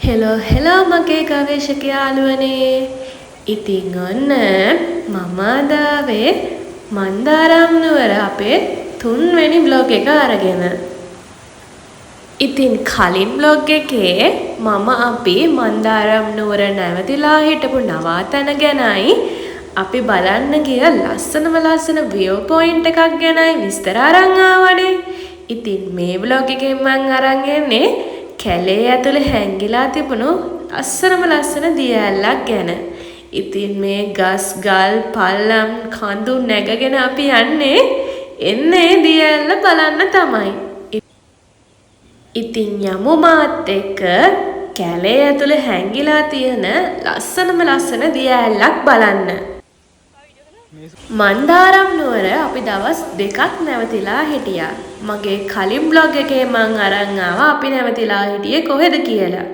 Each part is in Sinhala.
හෙලෝ මගේ ගවේෂක යාළුවනේ. ඉතින් ඔන්න මම ආවේ මන්දාරම් නුවර අපේ 3 වෙනි බ්ලොග් එක අරගෙන. ඉතින් කලින් බ්ලොග් එකේ මම අපි මන්දාරම් නුවර නැවතිලා හිටපු නවාතැන ගැනයි අපි බලන්න ගිය ලස්සන view point එකක් ගැනයි විස්තර අරන් ආවනේ. ඉතින් මේ බ්ලොග් එකෙන් මම අරන් එන්නේ කැලේ ඇතුලේ හැංගිලා තිබුණු ලස්සන දිය ඇල්ලක් ගැන. ඉතින් මේ ගස් ගල් පල්ලම් කඳු නැගගෙන අපි එන්නේ දිය ඇල්ල බලන්න තමයි. ඉතින් යමු මාත් එක්ක කැලේ ඇතුලේ හැංගිලා තියෙන ලස්සන දිය ඇල්ලක් බලන්න. මන්දාරම් නුවර අපි දවස් 2ක් නැවතිලා හිටියා. මගේ කලින් බ්ලොග් එකේ මං අරන් ආවා අපි නැවතිලා හිටියේ කොහෙද කියලා.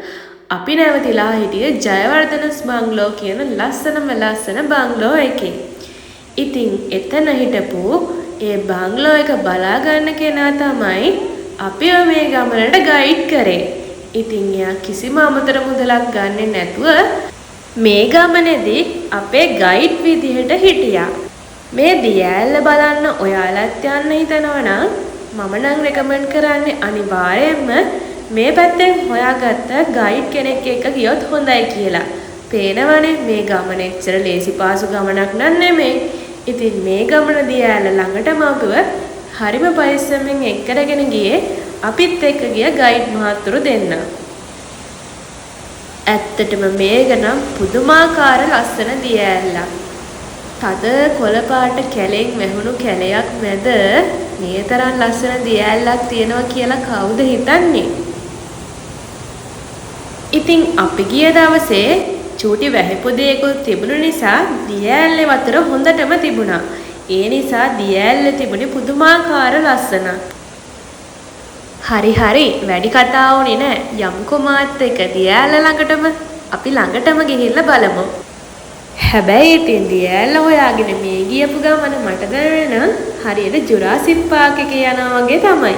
අපි නැවතිලා හිටියේ ජයවර්ධනස් බංගලෝ කියන ලස්සන බංගලෝ එකේ. ඉතින් එතන හිටපු ඒ බංගලෝ එක බලා ගන්න කෙනා තමයි අපිව මේ ගමනට ගයිඩ් කරේ. ඉතින් එයා කිසිම අමතර මුදලක් ගන්නෙ නැතුව මේ ගමනේදී අපේ ගයිඩ් විදිහට හිටියා. මේ දිය ඇල්ල බලන්න ඔයාලත් යන්න හිතනවා නම් මම නම් රෙකමන්ඩ් කරන්නේ අනිවාර්යයෙන්ම මේ පැත්තෙන් හොයාගත්ත ගයිඩ් කෙනෙක් එක්ක ගියොත් හොඳයි කියලා. පේනවනේ මේ ගමන එච්චර ලේසි පාසු ගමනක් නන් නෙමෙයි. ඉතින් මේ ගමන දිය ඇල්ල ළඟටම අපිව හරිම පරිස්සමෙන් එක්කරගෙන ගියේ අපිත් එක්ක ගිය ගයිඩ් මහත්තුරු දෙන්නා. ඇත්තටම මේක නම් පුදුමාකාර ලස්සන දිය ඇල්ලක්. තද කොළ පාට කැලෙන් වැහුණු කැලයක් මැද මේ තරම් ලස්සන දිය ඇල්ලක් තියෙනවා කියලා කවුද හිතන්නේ? ඉතින් අපි ගිය දවසේ චූටි වැහි පොදයකුත් තිබුණු නිසා දිය ඇල්ලේ වතුර හොඳටම තිබුණා. ඒ නිසා දිය ඇල්ලේ තිබුණේ පුදුමාකාර ලස්සනක්. හරි වැඩි කතා වුණේ නෑ. යමුකෝ මාත් එක්ක දිය ඇල්ල ළඟටම අපි ළඟටම ගිහිල්ලා බලමු. හැබැයි ඉතින් දිය ඇල්ල හොයාගෙන මේ ගියපු ගමන මට දැනෙන හරියට ජුරාසික් පාක් එකේ යනවා වගේ තමයි.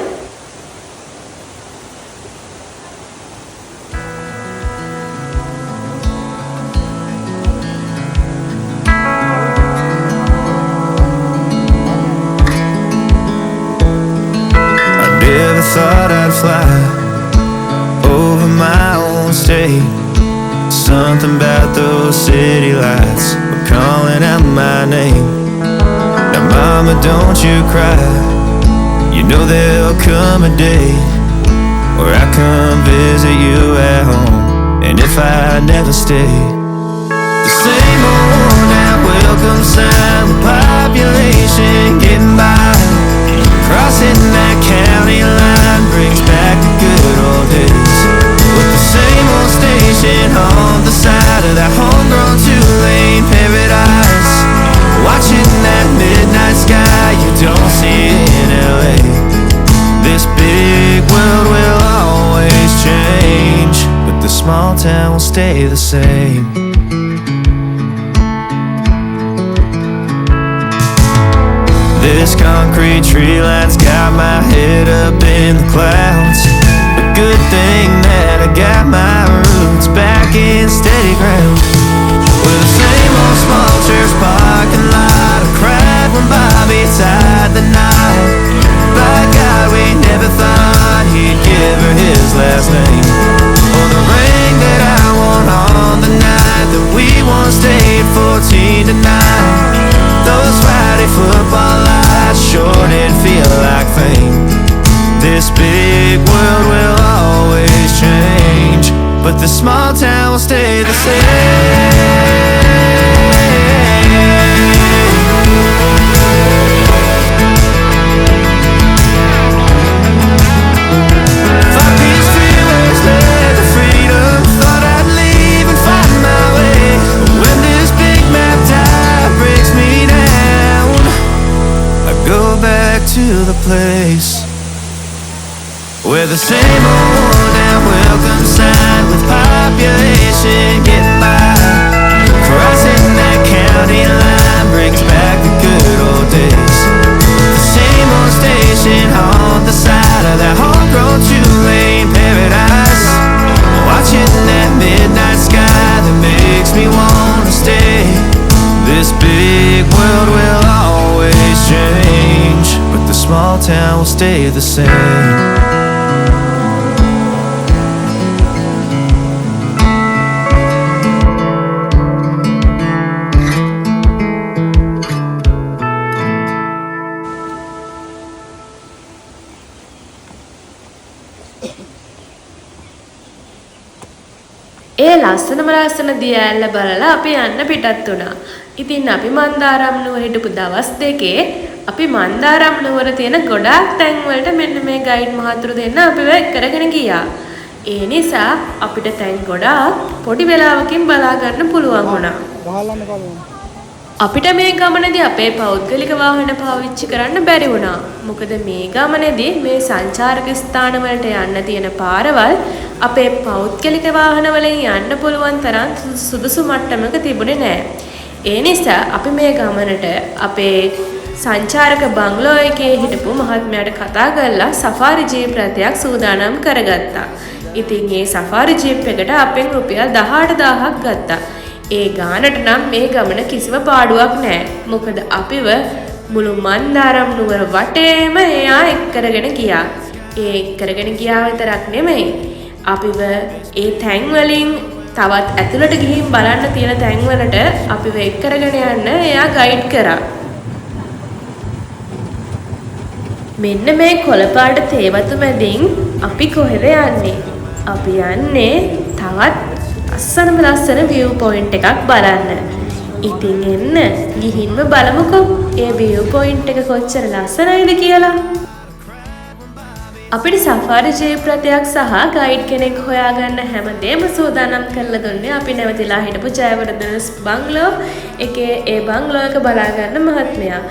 Thought I'd fly over my own state. Something about those city lights were calling out my name. Now mama, don't you cry. You know there'll come a day where I come visit you at home. And if I never stay, the same old now welcome sign with population getting by. Crossing that county line brings back the good old days, with the same old station on the side of that homegrown two-lane paradise. Watching that midnight sky you don't see in LA. This big world will always change, but the small town will stay the same. This concrete tree line's got my head up in the clouds. A good thing that I got my roots back in steady ground. With the same old small church parking lot, I cried when Bobby tied the knot. By God, we never thought he'd give her his last name, or the ring that I won on the night that we once stayed 14 tonight. Those Friday football lights sure did feel like fame. This big world will always change, but the small town will stay the same. Fuck these freeways, led to freedom. Thought I'd leave and find my way, but when this big map tide breaks me down, I go back to the place where the same old damn welcome sign with population getting by. Crossing that county line brings back the good old days. The same old station on the side of that homegrown two-lane paradise. Watching that small town will stay the same. ඒ ලස්සන දිය ඇල්ල බලලා අපි යන්න පිටත් වුණා. ඉතින් අපි මන්දාරම් නුවර හිටපු දවස් දෙකේ අපි මන්දාරම් නුවර තියෙන ගොඩාක් තැන් වලට මෙන්න මේ ගයිඩ් මහතුරු දෙන්න අපිව කරගෙන ගියා. ඒ නිසා අපිට තැන් ගොඩාක් පොඩි වෙලාවකින් බලා ගන්න පුළුවන් වුණා. අපිට මේ ගමනේදී අපේ පෞද්ගලික වාහන පාවිච්චි කරන්න බැරි වුණා. මොකද මේ ගමනේදී මේ සංචාරක ස්ථාන වලට යන්න තියෙන පාරවල් අපේ පෞද්ගලික වාහන වලින් යන්න පුළුවන් තරම් සුදුසු මට්ටමක තිබුණේ නැහැ. ඒ නිසා අපි මේ ගමනට අපේ සංචාරක බංගලෝ එකේ හිටපු මහත්මයාට කතා කරලා සෆාරි ජීප් රථයක් සූදානම් කරගත්තා. ඉතින් මේ සෆාරි ජීප් එකට අපෙන් රුපියල් 18000ක් ගත්තා. ඒ ගානට නම් මේ ගමන කිසිම පාඩුවක් නැහැ. මොකද අපිව මුළු මන්දාරම් නුවර වටේම එයා එක් කරගෙන ගියා. ඒ එක් කරගෙන ගියා විතරක් නෙමෙයි. අපිව ඒ තැන් වලින් තවත් ඇතුළට ගිහින් බලන්න තියෙන තැන් වලට අපිව එක් කරගෙන යන්න එයා ගයිඩ් කරා. මෙන්න මේ කොළපාට තේවතු මැදින් අපි කොහෙද යන්නේ? අපි යන්නේ තවත් ලස්සන view point එකක් බලන්න. ඉතින් එන්න ගිහින්ම බලමුකෝ ඒ view point එක කොච්චර ලස්සනයිද කියලා. අපිට සෆාරි ජීප් රථයක් සහ ගයිඩ් කෙනෙක් හොයාගන්න හැමදේම සූදානම් කරලා දුන්නේ අපි නැවතිලා හිටපු ජයවර්ධනස් බංගලෝ එකේ ඒ බංගලෝ එක බලා ගන්න මහත්මයා.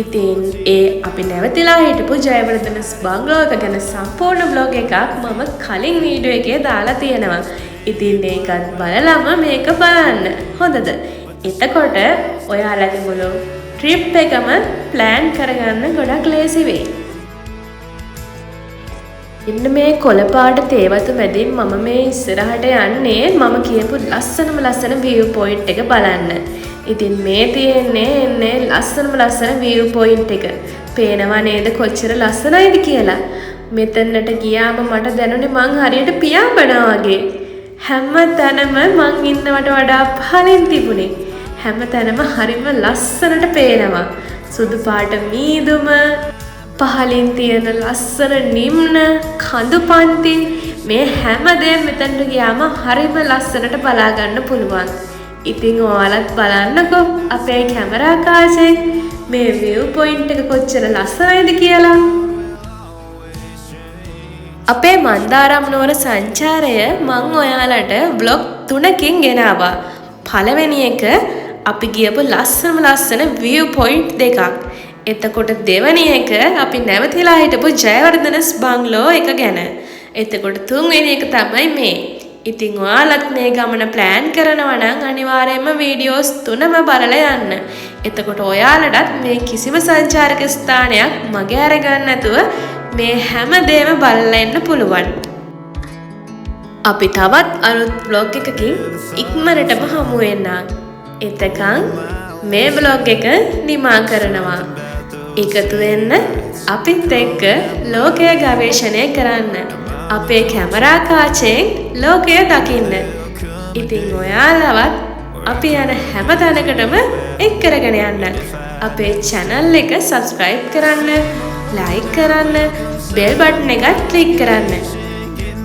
ඉතින් ඒ අපි නැවතිලා හිටපු ජයවර්ධනස් බංගලෝ එක ගැන සම්පූර්ණ බ්ලොග් එකක් මම කලින් වීඩියෝ එකේ දාලා තියෙනවා. ඉතින් ඒකත් බලලම මේක බලන්න. හොඳද? එතකොට ඔයාලගේ මුළු ට්‍රිප් එකම ප්ලෑන් කරගන්න ගොඩක් ලේසි වෙයි. ඉන්න මේ කොළපාට තේවතු මැදින් මම මේ ඉස්සරහට යන්නේ මම කියපු ලස්සන view point එක බලන්න. ඉතින් මේ තියෙන්නේ ලස්සන view point එක. පේනවා නේද කොච්චර ලස්සනයිද කියලා? මෙතනට ගියාම මට දැනුනේ මං හරියට පියාඹනවා වගේ. හැම තැනම මං ඉන්නවට වඩා පහළින් තිබුණේ. හැම තැනම හරිම ලස්සනට පේනවා. සුදු පාට මීදුම, පහළින් තියෙන ලස්සන නිම්න කඳු පන්ති, මේ හැම දෙයක්ම මෙතනට ගියාම හරිම ලස්සනට බලා ගන්න පුළුවන්. ඉතින් ඔයාලත් බලන්නකෝ අපේ කැමරා කාචෙන් මේ view point එක කොච්චර ලස්සනයිද කියලා. අපේ මන්දාරම් නුවර සංචාරය මං ඔයාලට vlog 3කින් ගෙනාවා. පළවෙනි එක අපි ගියපු ලස්සන view point දෙකක්. එතකොට දෙවෙනි එක අපි නැවතිලා හිටපු ජයවර්ධනස් බංගලෝ එක ගැන. එතකොට තුන්වෙනි එක තමයි මේ. ඉතින් ඔයාලත් මේ ගමන ප්ලෑන් කරනවා නම් අනිවාර්යයෙන්ම වීඩියෝස් 3ම බලලා යන්න. එතකොට ඔයාලටත් මේ කිසිම සංචාරක ස්ථානයක් මගේ අරගන්න නැතුව මේ හැම දෙයක්ම බලලා එන්න පුළුවන්. අපි තවත් අලුත් vlog එකකින් ඉක්මනටම හමු වෙනවා. එතකන් මේ vlog එක නිමා කරනවා. එකතු වෙන්න අපිත් එක්ක ලෝකය ගවේෂණය කරන්න. අපේ කැමරා කාචෙන් ලෝකය දකින්න. ඉතින් ඔයාලවත් අපි යන හැම තැනකටම එක් කරගෙන යන්න. අපේ channel එක subscribe කරන්න, like කරන්න, bell button එකත් click කරන්න.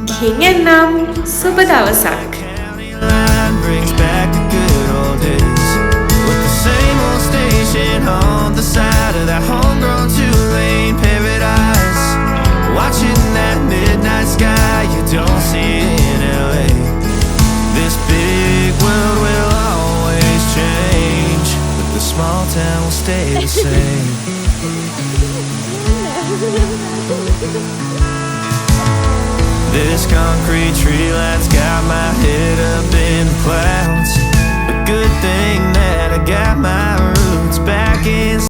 ගිහින් එන්නම් සුබ දවසක්. Brings back the good old days with the same old station on the side of that homegrown two-lane paradise. Watching that midnight sky you don't see in LA. This big world will always change, but the small town will stay the same. This concrete tree line's got my head up in the clouds. A good thing that I got my roots back in